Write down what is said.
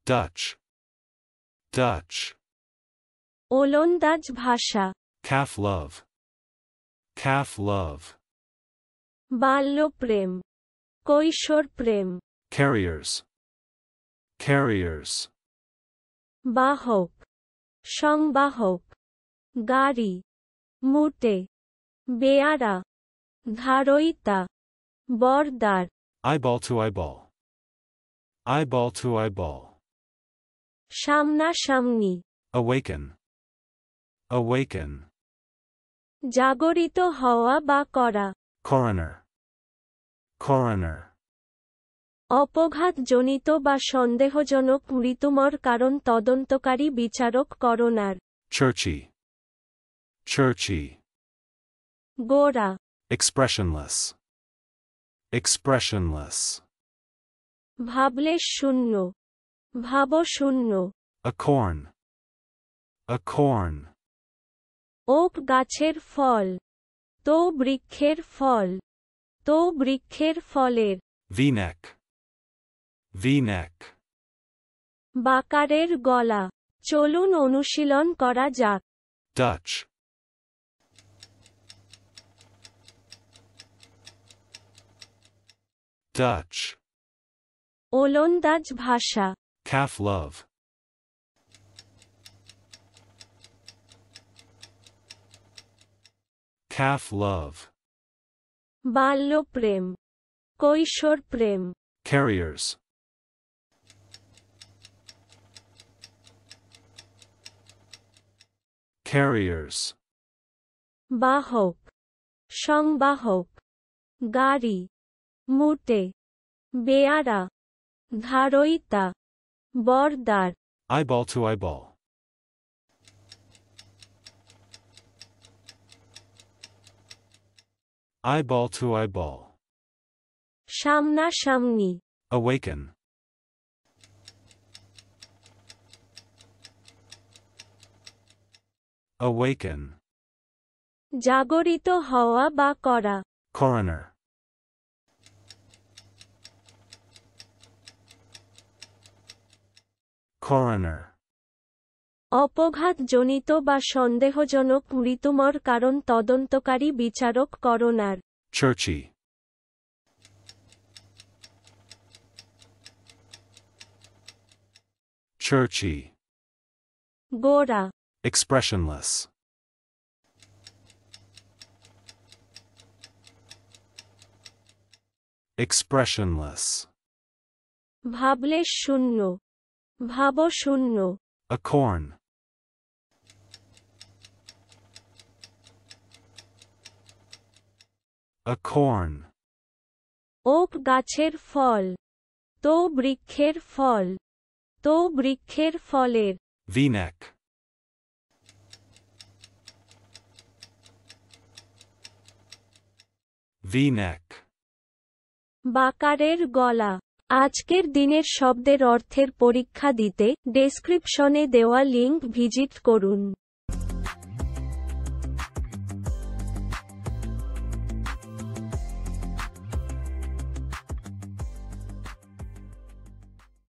Dutch. Dutch. ওলন্দাজ ভাষা। Calf love. Calf love. বাল্যপ্রেম, কৈশোর প্রেম। Carriers. Carriers. বাহক, সংবাহক। গাড়ি, মুটে, বেয়ারা, ধারয়িতা, বরদার। Eyeball to eyeball. Eyeball to eyeball. সামনাসামনি, Awaken. Awaken. জাগরিত হওয়া বা করা। Coroner. Coroner. অপঘাতজনিত বা সন্দেহজনক মৃত্যুমর কারণ তদন্তকারী বিচারক করোনার। Churchy. Churchy. গোরা, Expressionless. Expressionless. ভাবলে শূন্য, ভাবশূন্য। A corn. A corn. Oak গাছের ফল, তো বৃক্ষের ফল, তো বৃক্ষের ফলের। V-neck. V-neck. বাকারের গলা। চলুন অনুশীলন করা যাক। Dutch. Dutch. ওলন্দাজ ভাষা। Calf love. Calf love. বাল্যপ্রেম, কৈশোর প্রেম। Carriers. Carriers. বাহক, সংবাহক। গাড়ি, মুটে, বেয়ারা, ধারয়িতা, বরদার। Eyeball to eyeball. Eyeball to eyeball. সামনাসামনি, Awaken. Awaken. জাগরিত হওয়া বা করা। Coroner. Coroner. অপঘাতজনিত বা সন্দেহজনক মৃত্যুমর কারণ তদন্তকারী বিচারক করোনার। Churchy. Churchy. গোরা, Expressionless. Expressionless. ভাবলে শূন্য, ভাবশূন্য। A corn. A corn. Oak গাছের ফল, তো বৃক্ষের ফল, তো বৃক্ষের ফলের। V-neck. V-neck. বাকারের গলা। আজকের দিনের শব্দের অর্থের পরীক্ষা দিতে ডেসক্রিপশনে দেওয়া লিংক ভিজিট করুন।